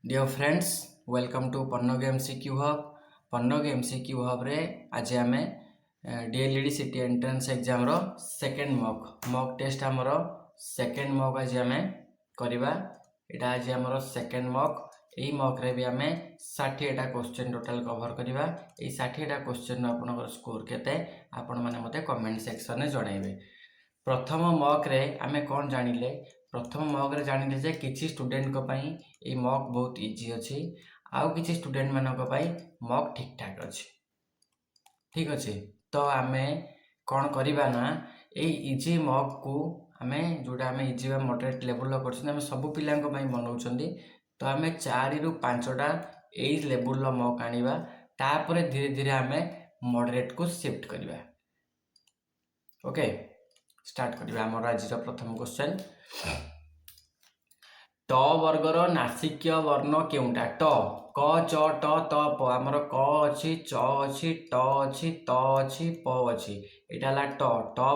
Dear friends welcome to Pannag MCQ hub Pannag MCQ hub रे आज आम डीएलईडी सिटी एंट्रेंस एग्जाम रो सेकेंड मॉक टेस्ट आमर सेकेंड मॉक आज आम करवा यहाँ आज आमर सेकेंड मॉक यही मॉक रे भी आम 60टा क्वेश्चन टोटाल कवर करवा। ये 60टा क्वेश्चन आपन स्कोर केते आपण माने मते कमेंट सेक्शन में जनइबे। प्रथम मॉक रे आमे कौन जानिले प्रथम मॉक रे जानिले जे किछि स्टूडेंट को पई ए मॉक बहुत इजी अच्छी आउ किछि स्टूडेंट मानक पई मॉक ठीक ठाक अच्छी। ठीक अच्छे तो आमे कौन करिबा ना ए इजी मॉक को आमे जोटा आमे इजी बा मॉडरेट लेवल लो करछन आमे सब पिला को पई बनाउछंदी। तो आमे 4 रु 5टा ए लेवल लो मॉक आनिबा तापरे धीरे धीरे आमे मॉडरेट को शिफ्ट करिबा। ओके स्टार्ट करिबा। हमर आज प्रथम क्वेश्चन ट वर्गर नासिक्य वर्ण केउटा ट क च ट त प हमर क अछि च अछि ट अछि त अछि प अछि एटा ला ट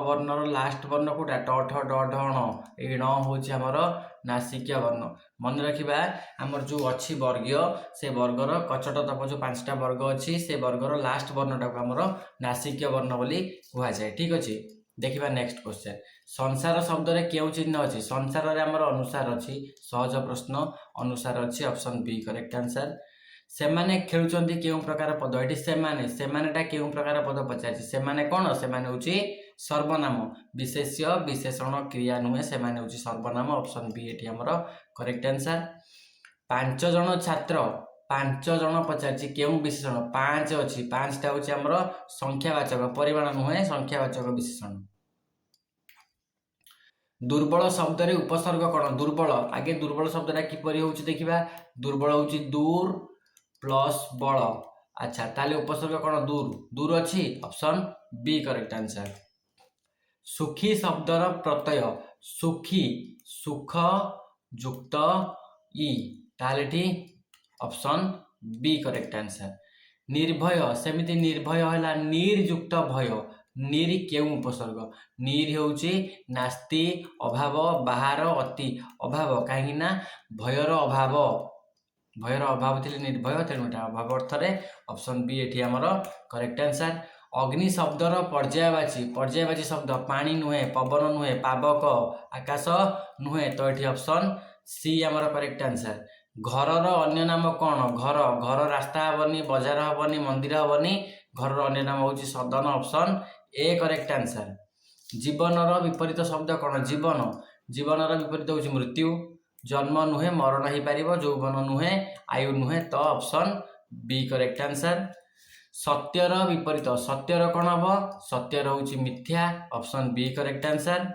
वर्णर लास्ट वर्ण कोटा ट ठ ड ढ ण ए ण होछि हमर नासिक्य वर्ण। मन रखिबा हमर जो अछि वर्गीय से वर्गर कचट तप जो 5टा वर्ग अछि से वर्गर लास्ट वर्णटा को हमर नासिक्य वर्ण बोली कुहा जाय। ठीक अछि देखिबा नेक्स्ट क्वेश्चन संसार शब्द रे केउ चिन्ह अछि संसार रे हमर अनुसार अछि सहज प्रश्न अनुसार अछि ऑप्शन बी करेक्ट आंसर। सेमाने खेलुचंदी केउ प्रकार पद एठी सेमानेटा केउ प्रकार पद पचाछि सेमाने कोन सेमाने होछि सर्वनाम विशेष्य विशेषण क्रिया नुहे सेमाने होछि सर्वनाम ऑप्शन बी एठी हमर करेक्ट आंसर। 5 जण छात्र 5 जण पचाछि केउ विशेषण 5 अछि 5टा होछि हमर संख्यावाचक परिमाण नुहे संख्यावाचक विशेषण। दुर्बल शब्द रे उपसर्ग कोन दुर्बल आगे दुर्बल शब्दटा किपरि होछि देखिबा दुर्बल होछि दूर प्लस बल। अच्छा ताले उपसर्ग कोन दूर अछि ऑप्शन बी करेक्ट आंसर। सुखी शब्दर प्रत्यय सुखी सुख युक्त ई ताले ठी ऑप्शन बी करेक्ट आंसर। निर्भय सेमिति निर्भय हला निर्युक्त भय नीर केउ उपसर्ग नीर होउची नास्ति अभाव बाहर अति अभाव कहीं ना भयर अभाव थिले निर्भय तेणुटा अभाव अर्थ रे ऑप्शन बी एठी हमर करेक्ट आंसर। अग्नि शब्दर पर्यायवाची शब्द पानी नुहे पवन नुहे पावक आकाश नुहे तो एठी ऑप्शन सी हमर करेक्ट आंसर। घरर अन्य नाम कौन घर रास्ता हबनी बाजार हबनी मंदिर हबनी घरर अन्य नाम होची सदन ऑप्शन ए करेक्ट आंसर। जीवनर विपरीत शब्द कौन जीवनर विपरीत होची मृत्यु जन्म नुहे मरण ही पारिबो यौवन नुहे आयु नुहे तो ऑप्शन बी करेक्ट आंसर। सत्यर विपरीत सत्यर कौन हम सत्यर होची मिथ्या ऑप्शन बी करेक्ट आंसर।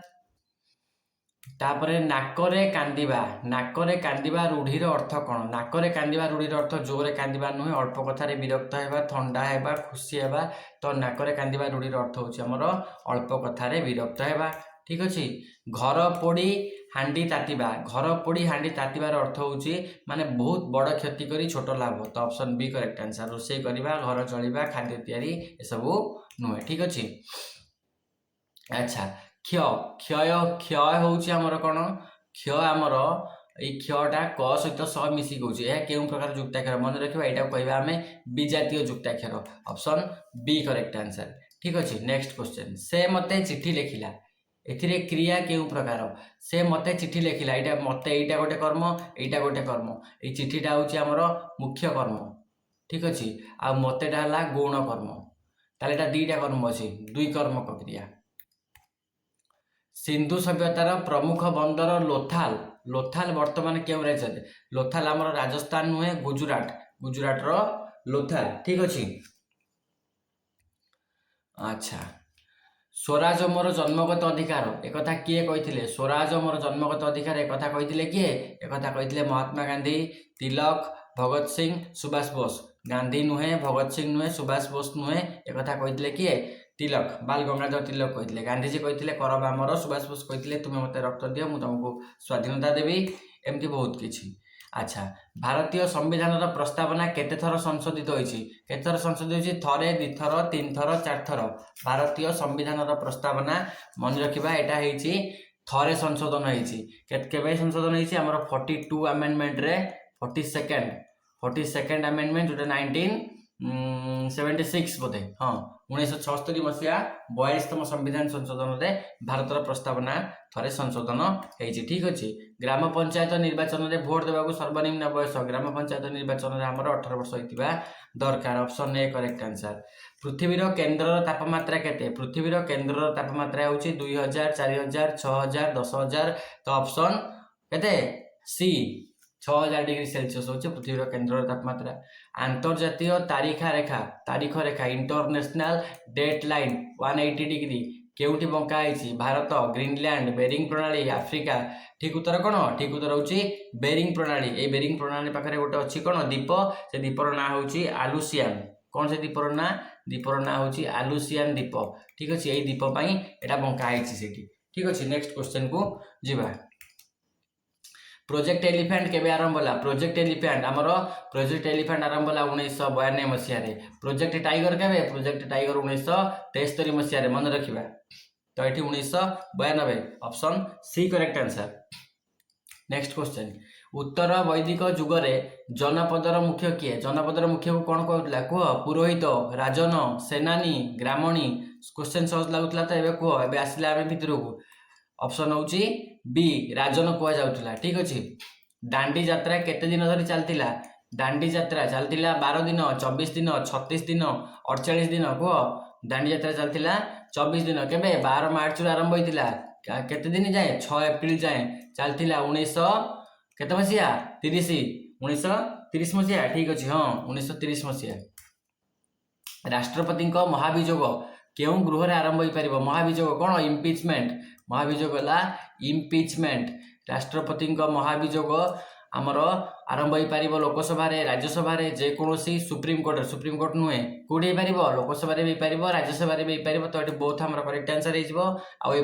तापरे नाकरे कांदिबा रूढ़ीर अर्थ कौन नाकरे कांदिबा रूढ़ीर अर्थ जोरे कांदिबा नुहे अल्प कथारे विरक्त हेबा ठंडा हेबा खुशी हेबा तो नाकरे कांदिबा रूढ़ीर अर्थ होची हमर अल्प कथारे विरक्त हेबा। ठीक अछि घर पोड़ी हांडी तातिबार अर्थ होची माने बहुत बड़ क्षति करी छोट लाभ तो ऑप्शन बी करेक्ट आंसर। रोषे करिबा घर चलिबा खाद्य तैयारी ए सब नुहे। ठीक अछि अच्छा क्षय होउची हमर कोन क्षय हमर ए क्षयटा क सहित स मिसी होउची ए केउ प्रकार जुक्ताक्षर मन रखिबा एटा कहबा हमें विजातीय जुक्ताक्षर ऑप्शन बी करेक्ट आंसर। ठीक अछि नेक्स्ट क्वेश्चन से मते चिट्ठी लेखिला एथिरे क्रिया केउ प्रकार से मते चिट्ठी लेखिला एटा मते एटा गोटे कर्म ए चिट्ठीटा होउची हमर मुख्य कर्म। ठीक अछि आ मतेटा हला गौण कर्म ताले एटा दुईटा कर्म अछि दुई कर्मक क्रिया। सिंधु सभ्यतार प्रमुख बंदर लोथाल वर्तमान केउ राज्य लोथाल हमर राजस्थान नुहे गुजरात रो लोथाल। ठीक अछि अच्छा स्वराज मोर जन्मगत अधिकार एकथा किए कहिथिले स्वराज मोर जन्मगत अधिकार एकथा कहिथिले किए एकथा कहिथिले महात्मा गांधी तिलक भगत सिंह सुभाष बोस गांधी नुहे भगत सिंह नुहे सुभाष बोस नुहे एकथा कहिथिले किए तिलक बाल गंगाधर तिलक कहिथिले गांधीजी कहिथिले कर बामर सुभाष बोस कहिथिले तुमे मते रक्त दियो मु तुमको स्वाधीनता देबी एमती बहुत किछि। अच्छा भारतीय संविधान प्रस्तावना केते थर संशोधित होइछि केते थर संशोधित होइछि थरे दि थर तीन थर चार थर भारतीय संविधान प्रस्तावना मन रखिबा एटा हेछि थरे संशोधन हेछि केबे संशोधन हेछि हमर 42 अमेंडमेंट रे 42nd आमेंडमेंट जोटा 1976 बोधे हाँ 1976 मसीहा 42तम संविधान संशोधन रे भारतर प्रस्तावना थरे संशोधन होइछि ठीक अछि। ग्राम पंचायत निर्वाचन रे भोट देबाकू सर्वनिम्न बयस ग्राम पंचायत निर्वाचन रे हमर 18 वर्ष होइतिबा दरकार ऑप्शन ए करेक्ट आंसर। पृथ्वीर केंद्रर तापमात्रा केते पृथ्वीर केंद्रर तापमात्रा होछि 2000 4000 6000 10000 तो ऑप्शन केते सी 6000 डिग्री सेल्सियस होछि पृथ्वीर केंद्रर तापमात्रा। अंतर्जातीय तारीख रेखा इंटरनेशनल डेट लाइन 180 डिग्री केउठी बंका आइछि भारत ग्रीनलैंड बेरिंग प्रणाली अफ्रीका ठीक उत्तर कोन ठीक उत्तर होछि बेरिंग प्रणाली। ए बेरिंग प्रणाली पाखरे गोटे अछि कोन द्वीप से द्वीपर ना होछि आलुसियन कौन से द्वीपर ना होछि आलुसियन द्वीप ठीक अछि। एई द्वीप पई एटा बंका आइछि सेठी ठीक अछि। नेक्स्ट क्वेश्चन को जिबा प्रोजेक्ट एलिफेंट केबे आरंभ होला प्रोजेक्ट एलिफेंट आरंभ होला 1992 मसिया रे। प्रोजेक्ट टाइगर केबे प्रोजेक्ट टाइगर 1973 मसिया रे मन रखिबा तो एठी 1992 option C correct answer. Next question उत्तर वैदिक जुग रे जनपदर मुख्य किए जनपदर मुख्य को कोन कहउतला कुह पुरोहित राजन सेनानी ग्रामणी क्वेश्चन सहज लागुतला तो एबे कुह एबे आसिला आमे भितर को ऑप्शन होउची बी राजन कुआ जाउतला ठीक अछि। दांडी यात्रा केते दिन धरि चलतिला दांडी यात्रा चलतिला 12 दिन 24 दिन 36 दिन 48 दिन कुह दांडी यात्रा चलतिला 24 दिन केबे 12 मार्च रु आरंभ होइतिला केते दिन जाए 6 अप्रैल जाए चलतिला 1900 केते मसिया 1930 मसिया ठीक अछि हां 1930 मसिया। राष्ट्रपति को महाभियोग केउ गृह रे आरंभ होई परिबो महाभियोग कोन महाभियोग ला इम्पीचमेंट राष्ट्रपति महाभियोग आमर आरंभ हो पार लोकसभा राज्यसभा जे कोनोसी सुप्रीम कोर्ट नुहे कौटी लोकसभा भी पार राज्यसभा भी पार तो ये बोथ आम करेक्ट आंसर हो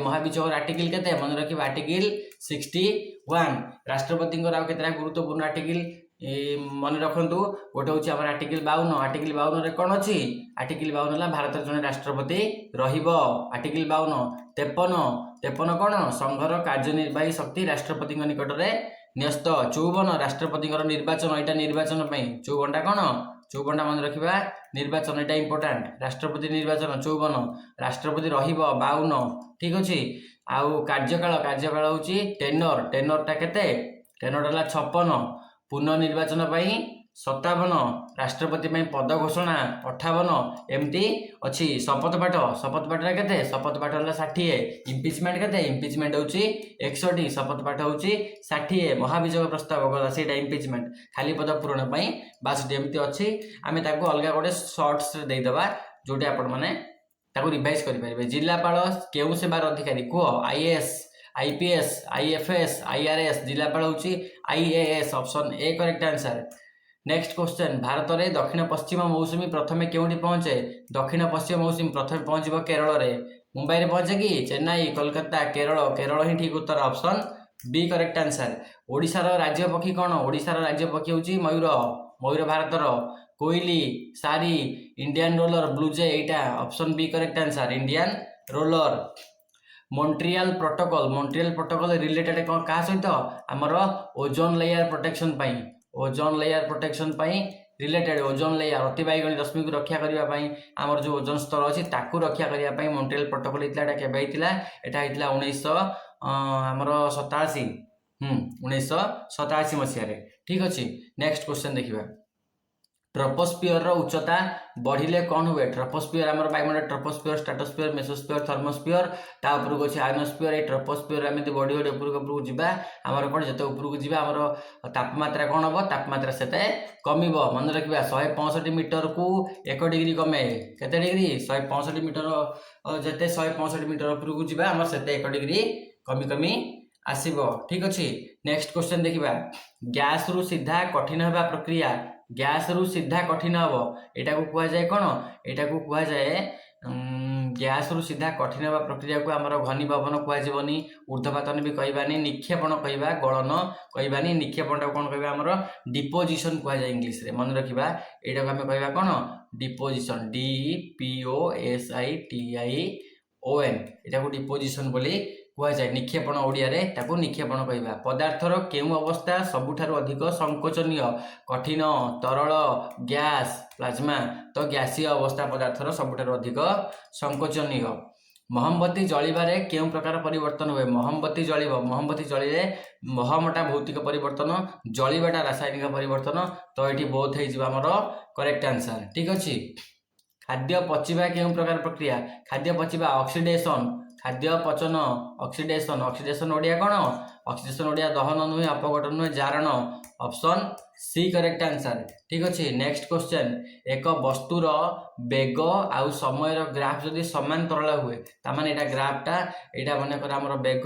महाभियोग आर्टिकल केते मन रखिबा आर्टिकल 61 राष्ट्रपति केतरा गुरुत्वपूर्ण आर्टिकल मन रखु गोटे हूँ आम आर्टिकल 52 रे कौन अच्छी आर्टिकल 52 भारत जन राष्ट्रपति रहिबो आर्टिकल 53 कौन संघर कार्यनिर्वाही शक्ति राष्ट्रपति निकट में न्यस्त 54 राष्ट्रपति निर्वाचन यहाँ निर्वाचन 54टा कौन 54टा मन रखा निर्वाचन यहाँ इंपोर्टाट राष्ट्रपति निर्वाचन 54 राष्ट्रपति रहिबो 52 ठीक अच्छे आउ कार्यकाल हूँ टेनरटा केते टेनरटा 56 पुनर्निर्वाचन 57 राष्ट्रपति पद घोषणा 58 एमती अच्छी शपथ पाठ केते शपथ पाठ 60 इम्पिचमेंट केते इम्पिचमेंट होची 61 शपथ पाठ होची 60 महाभियोग प्रस्ताव गला सेटा इम्पिचमेंट खाली पद पूरण 62 एमती अच्छी आमे ताको अलगा गोटे शॉर्ट्स रे दे दबा जोटी आपण माने ताको रिवाइज करि परिबे। जिल्लापाल केउ सेवार अधिकारी को आईएएस आईपीएस आईएफएस आईआरएस जिलापाल होची IAS option A correct answer. Next question Bharat में दक्षिण पश्चिम मौसुमी प्रथमे केउठी पहुंचे दक्षिण पश्चिम मौसुमी प्रथमे पहुंचबो केरल रे मुंबई रे पहुंचे कि चेन्नई कोलकाता केरल ही ठीक उत्तर ऑप्शन बी करेक्ट आंसर। ओडिशार राज्य पक्षी कौन ओडिशार राज्य पक्षी होची मयूर भारतर कोइली सारी इंडियन रोलर ब्लूजे एटा option B correct answer Indian roller. Montreal protocol related क्या सहित आमर ozone layer protection related ozone layer अतिबाइगणी रश्मि को रक्षा करने आमर जो ओजोन स्तर अच्छी ताकू रक्षा करने मॉन्ट्रियल प्रोटोकॉल होता है केबे होता है 1987 मसीह ठीक अच्छे। नेक्स्ट क्वेश्चन देखिए ट्रोपोस्फियर उच्चता बढ़िले कौन हुए ट्रोपोस्फियर आमर वायुमंडल ट्रोपोस्फियर स्ट्रेटोस्फियर मेसोस्फियर थर्मोस्फियर ता उपरको अछि आयनोस्फियर ए ट्रोपोस्फियर एमती बढ़ी उपरको जीवा आमर कोन जते उपरको जीवा आमर तापमात्रा कौन हम तापमात्रा सेते कमिबो मन रखिबा 165 मीटर को 1 डिग्री कमे केते डिग्री 165 मीटर जते 165 मीटर उपरको जीवा आमर सेते 1 डिग्री कमी आसीबो ठीक अछि। नेक्स्ट क्वेश्चन देखिबा गैस रु सीधा कठिन होबा प्रक्रिया गैस रु सीधा कठिन हम एटा को कुआ जाए कौन एटा को कुआ जाए गैस रु सीधा कठिन होबा प्रक्रिया को आमर घनीभवन कुआ जीवनी ऊर्ध्वपातन भी कहबानी निक्षेपण कहबा गलन कहबानी निक्षेपण कौन कहबा आमर डिपोजिशन कुआ जाए इंग्लिश रे मन रखिबा एटा को हम कहबा कौन डिपोजिशन DPOSITION एटा को डिपोजिशन बोली କୁହାଯାଏ। ନିକ୍ଷେପଣ ଓଡ଼ିଆରେ ତାକୁ ନିକ୍ଷେପଣ କହିବା। ପଦାର୍ଥର କେଉଁ ଅବସ୍ଥା ସବୁଠାରୁ ଅଧିକ ସଂକୋଚନୀୟ? କଠିନ, ତରଳ, ଗ୍ୟାସ୍, ପ୍ଲାଜମା। ତ ଗ୍ୟାସୀୟ ଅବସ୍ଥା ପଦାର୍ଥର ସବୁଠାରୁ ଅଧିକ ସଂକୋଚନୀୟ। ମହମବତୀ ଜଳିବାରେ କେଉଁ ପ୍ରକାର ପରିବର୍ତ୍ତନ ହୁଏ? ମହମବତୀ ଜଳିବ, ମହମବତୀ ଜଳିଲେ ମହମଟା ଭୌତିକ ପରିବର୍ତ୍ତନ, ଜଳିବାଟା ରାସାୟନିକ ପରିବର୍ତ୍ତନ। ତ ଏଠି ବୋଥ୍ ହେଇଯିବ ଆମର କରେକ୍ଟ ଆନ୍ସର। ଠିକ୍ ଅଛି। ଖାଦ୍ୟ ପଚିବା କେଉଁ ପ୍ରକାର ପ୍ରକ୍ରିୟା? ଖାଦ୍ୟ ପଚିବା ଅକ୍ସିଡେସନ, ଖାଦ୍ୟ ପଚନ, ଅକ୍ସିଡେସନ। ଅକ୍ସିଡେସନ ଓଡ଼ିଆ କ'ଣ? ଅକ୍ସିଡେସନ ଓଡ଼ିଆ ଦହନ ନୁହେଁ, ଅପଘଟନ ନୁହେଁ, ଜାରଣ। Option C correct answer. ଠିକ୍ ଅଛି। ନେକ୍ସଟ କ୍ୱେଶ୍ଚନ, ଏକ ବସ୍ତୁର ବେଗ ଆଉ ସମୟର ଗ୍ରାଫ ଯଦି ସମାନ୍ତରାଳ ହୁଏ, ତାମାନେ ଏଇଟା ଗ୍ରାଫଟା, ଏଇଟା ମନେକର ଆମର ବେଗ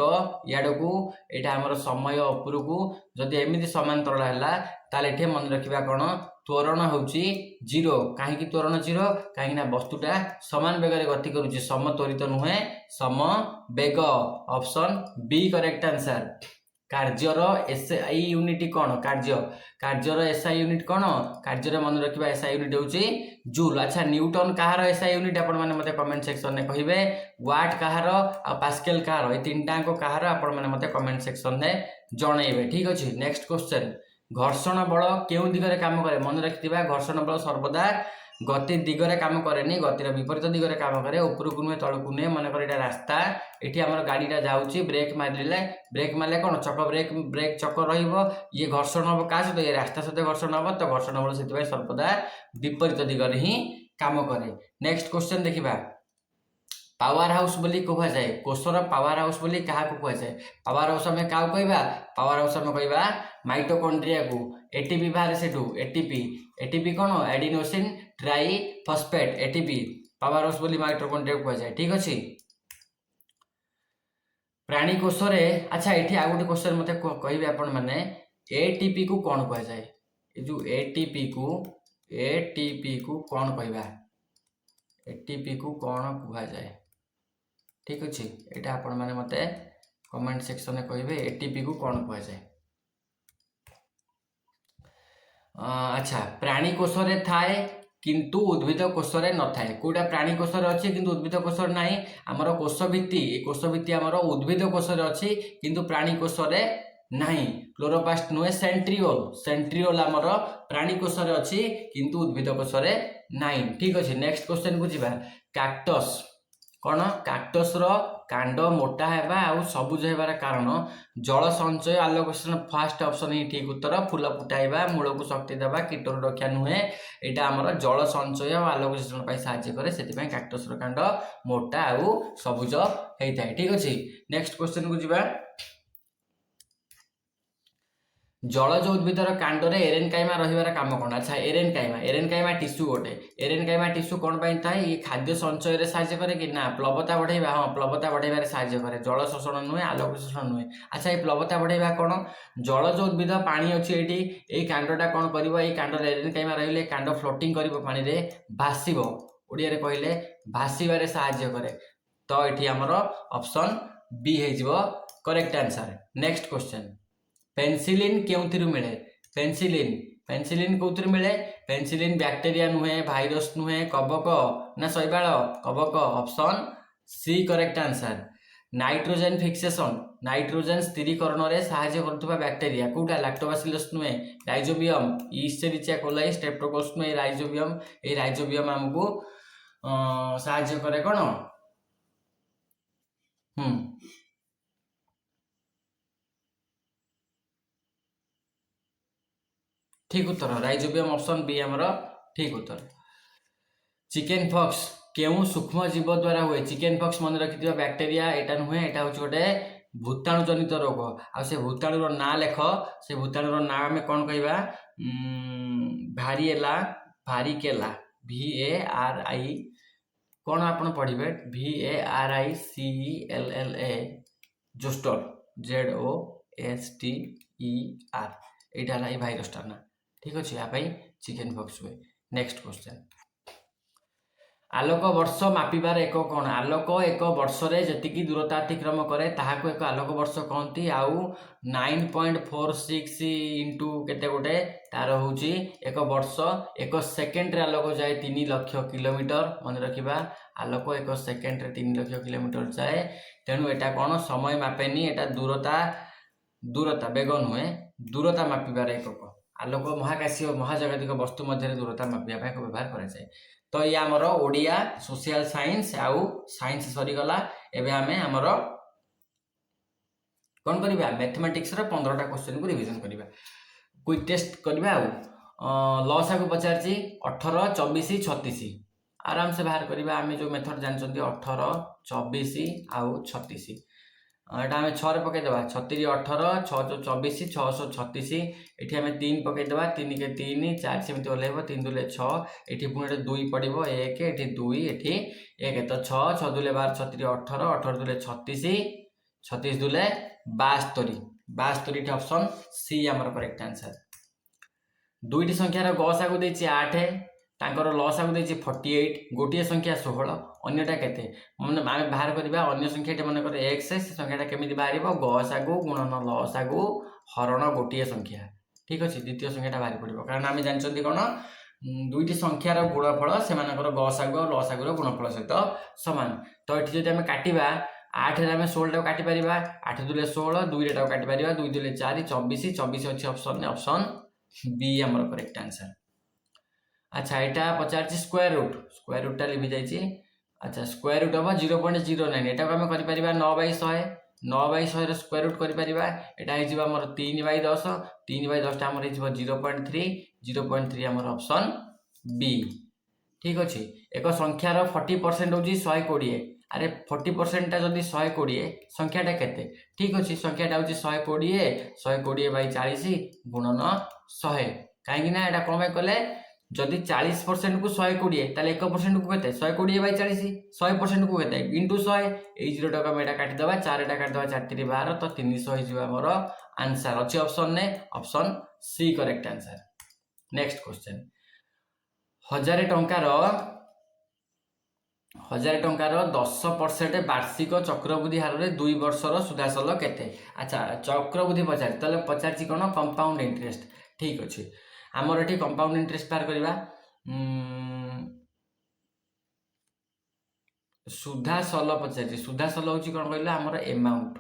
ଇଆଡ଼କୁ, ଏଇଟା ଆମର ସମୟ ଉପରକୁ, ଯଦି ଏମିତି ସମାନ୍ତରାଳ ହେଲା ତାହେଲେ ଏଠି ମନେ ରଖିବା କ'ଣ? ତ୍ୱରଣ ହେଉଛି 0। କାହିଁକି ତ୍ୱରଣ 0? କାହିଁକିନା ବସ୍ତୁଟା ସମାନ ବେଗରେ ଗତି କରୁଛି, ସମତ୍ୱରିତ ନୁହେଁ, ସମବେଗ। Option B correct answer. କାର୍ଯ୍ୟର ଏସ୍ଆଇ ୟୁନିଟ୍ କ'ଣ? କାର୍ଯ୍ୟର ଏସ୍ଆଇ ୟୁନିଟ୍ କ'ଣ? କାର୍ଯ୍ୟରେ ମନେ ରଖିବା ଏସ୍ଆଇ ୟୁନିଟ୍ ହେଉଛି ଜୁଲ୍। ଆଚ୍ଛା, ନ୍ୟୁଟନ କାହାର ଏସ୍ଆଇ ୟୁନିଟ୍ ଆପଣମାନେ ମୋତେ କମେଣ୍ଟ ସେକ୍ସନରେ କହିବେ। ୱାଟ୍ କାହାର ଆଉ ପାସ୍କେଲ୍ କାହାର? ଏଇ ତିନିଟାଙ୍କ କାହାର ଆପଣମାନେ ମୋତେ କମେଣ୍ଟ ସେକ୍ସନରେ ଜଣେଇବେ। ଠିକ୍ ଅଛି। ନେକ୍ସଟ କ୍ୱେଶ୍ଚନ, ଘର୍ଷଣ ବଳ କେଉଁ ଦିଗରେ କାମ କରେ? ମନେ ରଖିଥିବା ଘର୍ଷଣ ବଳ ସର୍ବଦା ଗତି ଦିଗରେ କାମ କରେନି, ଗତିର ବିପରୀତ ଦିଗରେ କାମ କରେ, ଉପରକୁ ନୁହେଁ ତଳକୁ ନୁହେଁ। ମନେକର ଏଇଟା ରାସ୍ତା, ଏଠି ଆମର ଗାଡ଼ିଟା ଯାଉଛି, ବ୍ରେକ୍ ମାରିଲେ କ'ଣ? ଚକ ବ୍ରେକ୍ ଚକ ରହିବ, ଇଏ ଘର୍ଷଣ ହେବ କାହା ସହିତ? ଇଏ ରାସ୍ତା ସହିତ ଘର୍ଷଣ ହେବ। ତ ଘର୍ଷଣ ବଳ ସେଥିପାଇଁ ସର୍ବଦା ବିପରୀତ ଦିଗରେ ହିଁ କାମ କରେ। ନେକ୍ସଟ କ୍ୱେଶ୍ଚନ ଦେଖିବା, ପାୱାର ହାଉସ୍ ବୋଲି କୁହାଯାଏ, କୋଷର ପାୱାର ହାଉସ୍ ବୋଲି କାହାକୁ କୁହାଯାଏ? ପାୱାର ହାଉସ୍ ଆମେ କାହାକୁ କହିବା? ପାୱାର ହାଉସ୍ ଆମେ କହିବା ମାଇଟୋକଣ୍ଡ୍ରିଆକୁ। ଏଟିପି ବାହାରେ ସେଠୁ, ଏଟିପି କ'ଣ? ଆଡିନୋସିନ୍ ଟ୍ରାଇଫସ୍ଫେଟ୍, ଏଟିପି। ପାୱାର ହାଉସ୍ ବୋଲି ମାଇଟୋକଣ୍ଡ୍ରିଆକୁ କୁହାଯାଏ। ଠିକ୍ ଅଛି। ପ୍ରାଣୀ କୋଷରେ, ଆଚ୍ଛା ଏଠି ଆଉ ଗୋଟେ କ୍ୱେଶ୍ଚନ ମୋତେ କହିବେ ଆପଣମାନେ, ଏଟିପି କୁ କ'ଣ କୁହାଯାଏ? ଏ ଯେଉଁ ଏଟିପି କୁ କ'ଣ କହିବା? ଏଟିପି କୁ କ'ଣ କୁହାଯାଏ? ଠିକ୍ ଅଛି, ଏଇଟା ଆପଣମାନେ ମୋତେ କମେଣ୍ଟ ସେକ୍ସନରେ କହିବେ ଏଟିପି କୁ କ'ଣ କୁହାଯାଏ। ଆଚ୍ଛା, ପ୍ରାଣୀ କୋଷରେ ଥାଏ କିନ୍ତୁ ଉଦ୍ଭିଦ କୋଷରେ ନଥାଏ। କୋଉଟା ପ୍ରାଣୀ କୋଷରେ ଅଛି କିନ୍ତୁ ଉଦ୍ଭିଦ କୋଷରେ ନାହିଁ? ଆମର କୋଷ ଭିତ୍ତି, ଏ କୋଷ ଭିତ୍ତି ଆମର ଉଦ୍ଭିଦ କୋଷରେ ଅଛି କିନ୍ତୁ ପ୍ରାଣୀ କୋଷରେ ନାହିଁ। କ୍ଲୋରୋପ୍ଲାଷ୍ଟ ନୁହେଁ, ସେଣ୍ଟ୍ରିଓଲ ଆମର ପ୍ରାଣୀ କୋଷରେ ଅଛି କିନ୍ତୁ ଉଦ୍ଭିଦ କୋଷରେ ନାହିଁ। ଠିକ୍ ଅଛି। ନେକ୍ସଟ କ୍ୱେଶ୍ଚନକୁ ଯିବା, କାକ୍ଟସ୍ କ'ଣ? କାକ୍ଟସର କାଣ୍ଡ ମୋଟା ହେବା ଆଉ ସବୁଜ ହେବାର କାରଣ ଜଳ ସଞ୍ଚୟ, ଆଲୋକ ଶୋଷଣ। ଫାର୍ଷ୍ଟ ଅପସନ୍ ହିଁ ଠିକ୍ ଉତ୍ତର। ଫୁଲ ଫୁଟାଇବା, ମୂଳକୁ ଶକ୍ତି ଦେବା, କୀଟରୁ ରକ୍ଷା ନୁହେଁ, ଏଇଟା ଆମର ଜଳ ସଞ୍ଚୟ ଆଉ ଆଲୋକ ଶୋଷଣ ପାଇଁ ସାହାଯ୍ୟ କରେ, ସେଥିପାଇଁ କାକ୍ଟସର କାଣ୍ଡ ମୋଟା ଆଉ ସବୁଜ ହେଇଥାଏ। ଠିକ୍ ଅଛି। ନେକ୍ସଟ କ୍ୱେଶ୍ଚନକୁ ଯିବା, ଜଳଜ ଉଦ୍ଭିଦର କାଣ୍ଡରେ ଏରେନକାଇମା ରହିବାର କାମ କ'ଣ? ଆଚ୍ଛା, ଏରେନକାଇମା ଟିସ୍ୟୁ ଗୋଟେ। ଏରେନକାଇମା ଟିସ୍ୟୁ କ'ଣ ପାଇଁ ଥାଏ? ଇଏ ଖାଦ୍ୟ ସଞ୍ଚୟରେ ସାହାଯ୍ୟ କରେ କି ନା ପ୍ଲବତା ବଢ଼େଇବା? ହଁ, ପ୍ଲବତା ବଢ଼େଇବାରେ ସାହାଯ୍ୟ କରେ। ଜଳ ଶୋଷଣ ନୁହେଁ, ଆଲୋକ ଶୋଷଣ ନୁହେଁ। ଆଚ୍ଛା, এই ପ୍ଲବତା ବଢ଼େଇବା କ'ଣ? ଜଳଜ ଉଦ୍ଭିଦ ପାଣି ଅଛି ଏଇଠି, ଏଇ କାଣ୍ଡଟା କ'ଣ କରିବ? ଏଇ କାଣ୍ଡରେ ଏରେନକାଇମା ରହିଲେ କାଣ୍ଡ ଫ୍ଲୋଟିଂ କରିବ, ପାଣିରେ ଭାସିବ। ଓଡ଼ିଆରେ କହିଲେ ଭାସିବାରେ ସାହାଯ୍ୟ କରେ। ତ ଏଠି ଆମର ଅପସନ୍ ବି ହେଇଯିବ correct answer. Next question, penicillin केउंथिरु मिले? पेनिसिलिन कोउथिरु मिले? पेनिसिलिन बैक्टेरिया नुहे, भाइरस नुहे, कवक ना शैवाल? कवक। Option C correct answer. Nitrogen fixation, nitrogen स्थिरीकरण रे सहायता करथुबा बैक्टेरिया कोउटा? लैक्टोबैसिलस नुहे, राइजोबियम, इस्चेरिचिया कोलाई, स्ट्रेप्टोकोकस नुहे, राइजोबियम। ए राइजोबियम हमकु सहायता करे कोन? ठीक उत्तर, राइजोबियम। ऑप्शन बी हमर ठीक उत्तर। चिकेन पॉक्स केउ सूक्ष्म जीव द्वारा हुए? चिकेन पॉक्स मन रखिथिबा बैक्टेरिया एटा नुहे, एटा होछ गोटे भूताणु जनित रोग। आ से भूताणुर ना लेख, से भूताणुर ना हमें कोन कहबा? भारिकेला, VARI कोन आपण पढिबे? VARICELLA zoster, ZOSTER। एटा लाई भाइरस टा ना। ठीक अछि, या भाई चिकेन पॉक्स हुए। नेक्स्ट क्वेश्चन, आलोक वर्ष मापिबार एक कोन? आलोक एक वर्ष रे जतिकी दूरता अतिक्रम करे ताहाको एक आलोक वर्ष कहंती। आउ 9.46 इंटू केते गोटे तार होउची एक वर्ष। एक सेकेंड रे आलोक जाए 3 लाख किलोमीटर। मन रखिबा, आलोक एक सेकेंड रे 3 लाख किलोमीटर जाए, तेणु एटा कौन समय मापेनी एटा दूरता दूरता बेग नुहे दूरता मापिबार एकक आलोक महाकाशीय महाजागतिक वस्तु मध्य दूरता मापिया व्यवहार कराए। तो ये आमर ओडिया सोशल साइंस आउ साइंस सरीगला एवं आम आमर कौन करवा मैथमेटिक्स 15टा क्वेश्चन को रिविजन करवा क्विक टेस्ट करवा लसा को पचार 18 24 36 आराम से बाहर करवा आम जो मेथड जानते 18 24 आउ 36 यहाँ आम 6 पकईदे 36 18 6 24 636 ये आम 3 पकईदे 3 के 3 4 सेमती ओल्लैब 3 2 6 ये पुणी 2 पड़ो 1 ये 2 ये 1 तो 6 6 2 12 36 18 18 2 36 36 2 72 72 ऑप्शन सी आमर करेक्ट आंसर। दुईटी संख्यार गसा को देछि 8 तांकर लसा को देछि 48 गोटे संख्या 16 अन्यटा केते माने आमे बाहर करबा अन्य संख्याटे मन कर x से संख्याटा केमिति बाहरिबो गसा को गुणन लसा को हरण गोटे संख्या ठीक अछि द्वितीय संख्याटा बाहरि पड़िबो कारण आमे जानचंती कोन दुईटी संख्यार गुणफल से मानकर गसा को लसा को गुणफल सहित समान। तो एठी जदि आमे काटिबा 8 रे आमे 16 टा काटि परिबा 8 दुले 16 2 रे टा काटि परिबा 2 दुले 4 24 24 अछि ऑप्शन बी आमर करेक्ट आंसर। अच्छा यहाँ पचार स्क्वायर रूट टा लिखी जाइए। अच्छा स्क्वायर रूट हम 0.09 एटा को आम कर 9/100 9/100 स्क्वायर रूट कर यहाँ होमर 3/10 3/10 आमर 0.3 0.3 आमर ऑप्शन बी ठीक अच्छे। एक संख्यार 40% हूँ 120 अरे 40% जदि 120 संख्याटा केते ठीक अच्छे संख्याटा हूँ 120 120/40 गुणन 100 कहीं यहाँ कौन कले जदि 40% को 120 ताले 1% को केते 120/40 100% को केते इंटू 100 ये 0 टाका में काटिदेवा 4 टा काटिदेवा 4 3 12 तो 300 होमर आंसर अच्छे ऑप्शन ने option C correct answer. Next question 1000 टंकार 10% वार्षिक चक्रवृद्धि हार में 2 वर्षर सुधाशल केते। अच्छा चक्रवृद्धि पचार पचार कौन कंपाउंड इंटरेस्ट ठीक अच्छे आमर ये कंपाउंड इंटरेस्ट बाहर करवा सुधाशल पचार सुधाशल हूँ कौन कहला आमर एमाउंट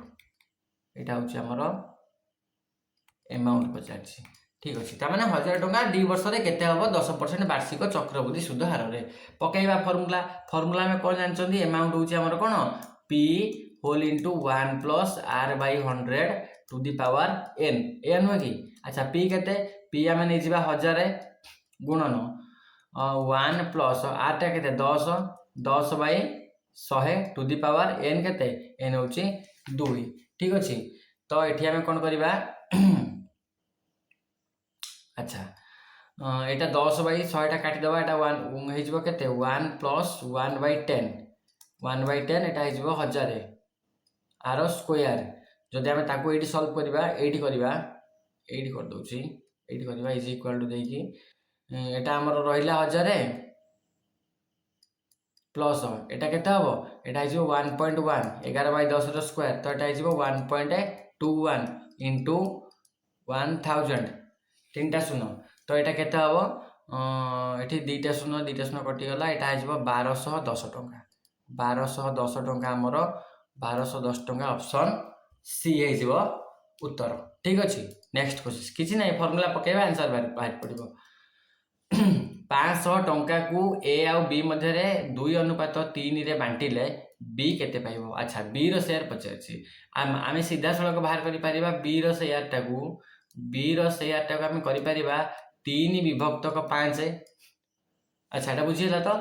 यहाँ हूँ आमर एमाउंट पचार ठीक अच्छे तार 1000 टंका 2 वर्ष में केते हम 10% वार्षिक चक्रवृद्धि सुध हार में पकईवा फर्मूला फर्मूला आम कौन जानते एमाउंट हूँ आमर कौन P whole into 1 plus r/100 to the power n ए नुहे कि। अच्छा पी केते पी आम नहीं 1000 गुणन 1 प्लस आर टा केते 10 10/100 टू दी पावर n केते n हूँ 2 ठीक अच्छे। तो ये आम कौन करवा अच्छा यहाँ 10/100 काटिदेवा यहाँ 1 होते 1 प्लस 1/10 1/10 यहाँ हो 1000 आर स्क्वायर जदि आम ताको ये सल्व करवा ये करदे ये इज इक्वाल टू देखिए यहाँ आमर रहा 1000 प्लस यहाँ केते हम यहाँ 1.1 11/10 स्क्वायर तो यहाँ 1.21 इंटू 1000 3टा शून्य तो यहाँ केते हम ये 2टा शून्य कटिगला यहाँ हो 1210 टंका 1210 टंका आमर 1210 टंका ऑप्शन सी हो उत्तर ठीक अच्छे। नेक्स्ट क्वेश्चन किसी ना फर्मूला पकेबा आंसर बाहर पड़ो 500 टंका को ए आउ बी मध्य 2:3 रे बांटिले बी केते पाइबो। अच्छा बी रो शेयर पचारछि आमे सीधा सड़क बाहर करि परिबा बी रो शेयर टाकू आमे करि परिबा 3 विभक्त 5। अच्छा एटा बुझिला तो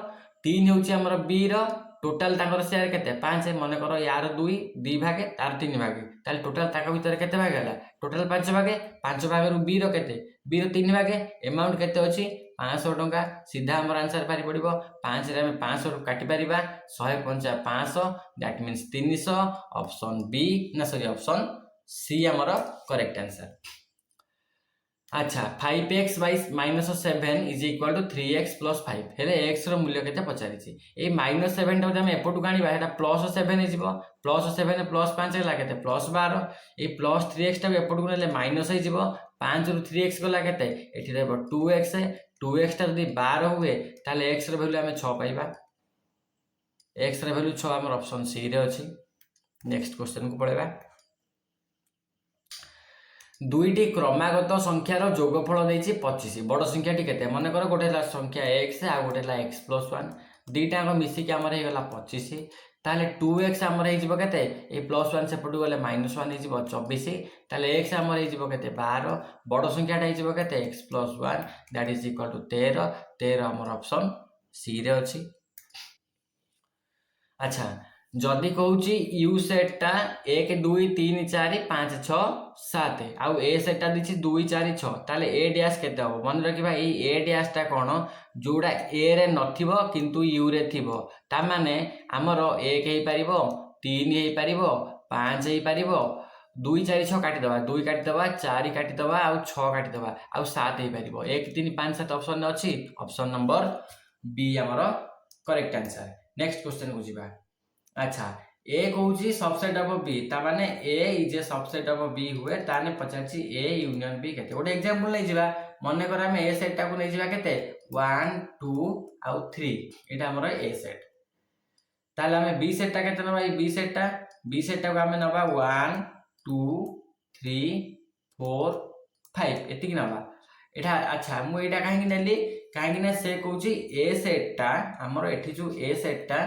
3 होछि हमर बी रो टोटल ताकर शेयर केते 5 मन कर यार 2 भागे तार 3 भागे ताले टोटल ताका भीतर केते भाग होला टोटल 5 भागे 5 भाग रु बी रो केते बी रो 3 भागे अमाउंट केते अछि 500 टंका सीधा हमर आंसर बाहर पड़िबो 5 रे हम 500 रु काटि परिबा 100 500 दैट मींस 300 ऑप्शन बी ना सॉरी ऑप्शन सी हमर करेक्ट आंसर। अच्छा 5x - 7 is equal to 3x + 5 हेले x रो मूल्य केते पचारिछि ए -7 टा हम एपटु गाणीबा हेटा +7 हिजिबो +7 + 5 हेला केते +12 ए +3x टा एपटु नेले माइनस हिजिबो 5 रु 3x गला केते एठी रहबो 2x 2x टा जदी 12 हुए ताले x रो वैल्यू हम 6 पाइबा x रो वैल्यू 6 हमर ऑप्शन सी रे अछि नेक्स्ट क्वेश्चन को पढ़ेगा। दुईटी क्रमागत संख्यार जोगफल देछि 25 बड़ संख्याटी केते मन कर गोटे संख्या x आ गोटे x + 1 दुईटा मिसिक आमर हो गला 25 ताले 2x आमर हो केते ए +1 सेपटू गले -1 हो 24 ताले x आमर हो केते 12 बड़ संख्याटा हो केते x + 1 that is equal to 13 13 आमर ऑप्शन सी रे अछि। अच्छा जदि कहूँ यू सेटा 1 2 3 4 5 6 7 आउ ए सेटा दी 2 4 6 ताले ए डैश केते हम मन रखिबा ए ए डैशटा कौन जोड़ा ए रे नथिबो किंतु यू रे थिबो ता माने हमर 1 हेई परिबो 3 हेई परिबो 5 हेई परिबो 2 4 6 काटी दबा 2 काटी दबा 4 काटी दबा आउ 6 काटी दबा आउ 7 हेई परिबो 1 3 5 7 ऑप्शन अछि ऑप्शन नंबर बी हमर करेक्ट आंसर। नेक्स्ट क्वेश्चन को जिबा। अच्छा ए कहूँ सबसेट ऑफ बी ता माने A is a subset of B हुए ताने पचाची ए यूनियन बी केते गोटे एग्जांपल नै जिबा मन कर हम ए सेट टा को नै जिबा केते 1 2 आउ 3 एटा हमर ए सेट ताले हम बी सेट टा केते नबा बी सेट टा को हम नबा 1 2 3 4 5 एतिक नबा एटा। अच्छा मु एटा काहे कि नेली काहे कि ने से कहूँ ए सेट टा हमर एठी जो ए सेट टा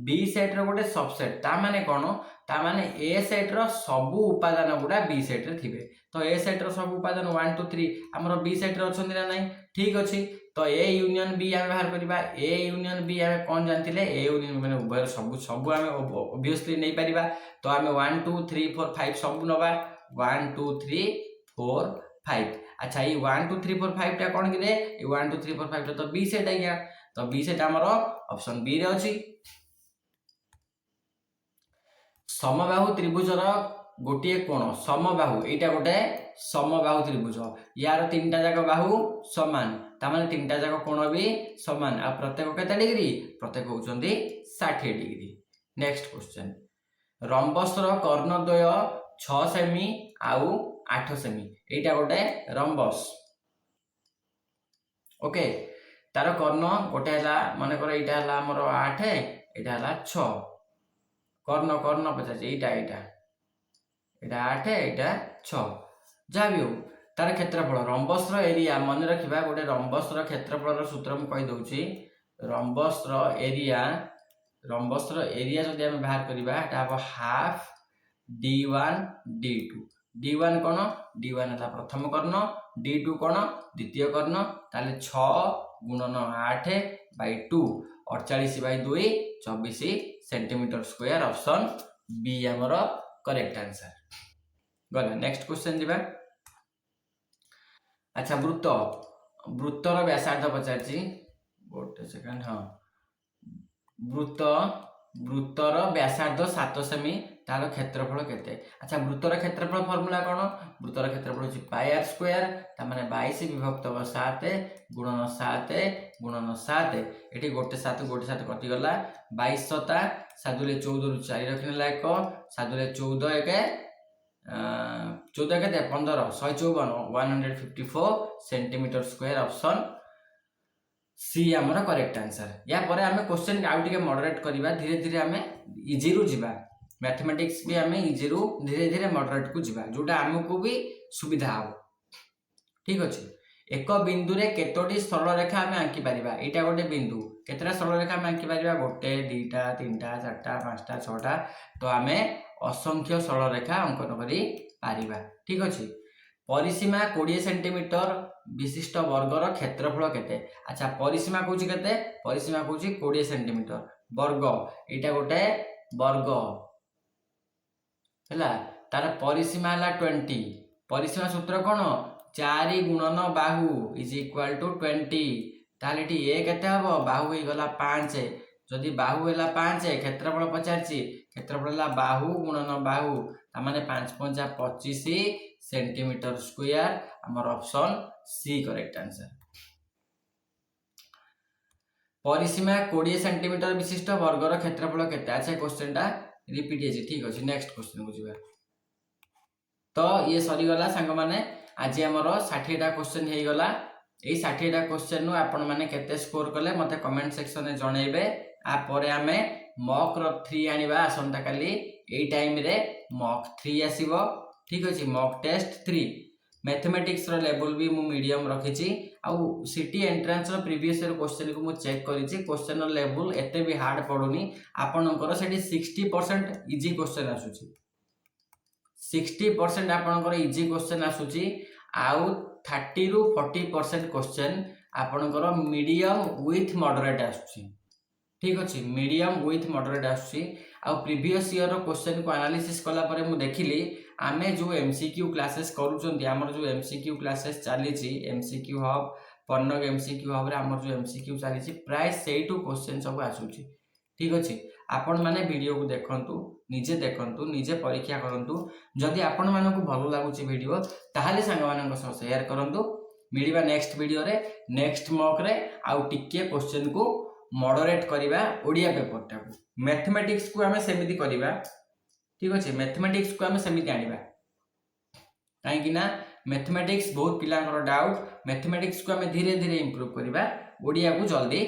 बी सेट रो गोटे सबसेट ता माने कोन ता माने ए सेट रो सब उपादान गुडा बी सेट रे थिबे तो ए सेट रो सब उपादान 1 2 3 हमरो बी सेट रे अछन ना नहीं ठीक अछि तो ए यूनियन बी हम बाहर करबा ए यूनियन बी हम कोन जानतिले ए यूनियन माने उभय सब सब हम ऑब्वियसली नै परिबा तो हम 1 2 3 4 5 सब नबा 1 2 3 4 5। अच्छा ये 1 2 3 4 5 टा कोन कि रे 1 2 3 4 5 तो बी सेट आइया तो बी सेट हमरो ऑप्शन बी रे अछि। समबाहु त्रिभुजर गोटे कोण समबाहु एटा गोटे समबाहु त्रिभुज यार तीनटा जाक बाहु समान तामाने तीनटा जाक कोण भी समान आ प्रत्येक केते डिग्री प्रत्येक होउचंदी 60 डिग्री। नेक्स्ट क्वेश्चन रंबसर कर्णद्वय 6 सेमी आउ 8 सेमी एटा गोटे रंबस ओके तार कर्ण गोटे हला माने कर एटा हला हमर 8 एटा हला 6 कर्ण कर्ण पचास एटा एटा एटा 8 एटा 6 जा भी हो तार क्षेत्रफल रंबस रो एरिया मन रखिबा गोटे रंबस रो क्षेत्रफल रो सूत्र हम कहि दउची रंबस रो एरिया जदि हम बाहर करिबा एटा अब हाफ d1 d2 d1 कोन d1 हला प्रथम कर्ण d2 कोन द्वितीय कर्ण ताले 6 गुणन 8 by 2 48 by 2 24 centimetre square option B हमर करेक्ट आंसर गला। नेक्स्ट क्वेश्चन दिबा। अच्छा वृत्त वृत्तर व्यासार्ध पचारची गोटे सेकंड हां वृत्तर व्यासार्ध 7 सेमी तार क्षेत्रफल केते। अच्छा वृत्तर क्षेत्रफल फार्मूला कोन वृत्तर क्षेत्रफल होची पाई आर स्क्वायर ता माने 22 विभक्त 7 गुणन 7 गुणन 7 एठी गोटे 7 कटि गला 22 सता सादुले 14 रु 4 रखनेला 1 सादुले 14 1 14 केते 15 154 154 सेंटीमीटर स्क्वायर ऑप्शन सी हमर करेक्ट आंसर। या परे हमें क्वेश्चन आउ टिके मॉडरेट करिबा धीरे धीरे हमें इजी रु जिबा मैथमेटिक्स भी हमें इजी रु धीरे धीरे मॉडरेट को जिबा जोटा हमको भी सुविधा हो ठीक अछि। एक बिंदु रे केतोटी सरल रेखा हमें आंकी परिबा एटा गोटे बिंदु केतरा सरल रेखा हमें आंकी परिबा गोटे दुईटा तीनटा चारटा पांचटा छटा तो हमें असंख्य सरल रेखा अंकन करी पारिबा ठीक अछि। परिसीमा 20 सेंटीमीटर विशिष्ट वर्गर क्षेत्रफल केते। अच्छा परिसीमा कहूची केते परिसीमा कहूची 20 सेंटीमीटर वर्ग एटा गोटे वर्ग हैला तार परिसीमा हला 20 परिसीमा सूत्र कोन 4 गुणन बाहु इज इक्वल टू 20 ताले टी ए केते हबो बाहु हे गला 5 जदि बाहु हैला 5 क्षेत्रफल पचारची क्षेत्रफल हला बाहु गुणन बाहु ता माने 5 5 25 सेंटीमीटर स्क्वायर हमर ऑप्शन सी करेक्ट आंसर। परिसीमा 20 सेंटीमीटर विशिष्ट वर्गर क्षेत्रफल केते। अच्छा क्वेश्चन टा रिपीट हे ठीक अछि। नेक्स्ट क्वेश्चन को जिबा तो ये सरी गला संग माने आज हमर 60 टा क्वेश्चन हे गला ए 60 टा क्वेश्चन नु आपण माने केते स्कोर कले मते कमेंट सेक्शन रे जणैबे आ परे हमें मॉक रो 3 आनिबा आसंता काली एई टाइम रे मॉक 3 आसीबो ठीक अछि मॉक टेस्ट 3 मैथमेटिक्स रो लेवल भी मु मीडियम रखिछि आउ सिटी एंट्रेंस रो प्रीवियस ईयर क्वेश्चन को मु चेक करिछि क्वेश्चन रो लेवल एते भी हार्ड पडुनी आपनकर सेठी 60% इजी क्वेश्चन आसुछि 60% आपनकर इजी क्वेश्चन आसुछि आउ 30 रु 40% क्वेश्चन आपनकर मीडियम विथ मॉडरेट आसुछि ठीक अछि मीडियम विथ मॉडरेट आसुछि आ प्रीवियस ईयर रो क्वेश्चन को एनालिसिस कला परे मु देखिली आमे जो एमसीक्यू क्लासेस करूचंती हमर जो एमसीक्यू क्लासेस चलीछि MCQ hub Pannag MCQ hub रे हमर जो एमसीक्यू चलीछि प्राय सेटू क्वेश्चन सब आसुछि ठीक अछि आपण माने वीडियो को देखंतु निजे परीक्षा करंतु जदि आपण मानको भलो लागुछि वीडियो ताहाले संग मानको सह शेयर करंतु मिलिबा नेक्स्ट वीडियो रे नेक्स्ट मॉक रे आउ टिके क्वेश्चन को मॉडरेट करिबा ओडिया पेपर टा मैथमेटिक्स को हमें सेमिति करिबा ठीक अछि मैथमेटिक्स को हमें सेमिति आनिबा काहे कि ना मैथमेटिक्स बहुत पिलांकर डाउट मैथमेटिक्स को हमें धीरे धीरे इंप्रूव करिबा ओडिया को जल्दी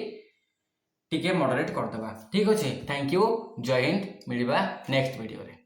टिके मॉडरेट करदबा ठीक अछि थैंक यू जय हिंद मिलिबा नेक्स्ट वीडियो रे।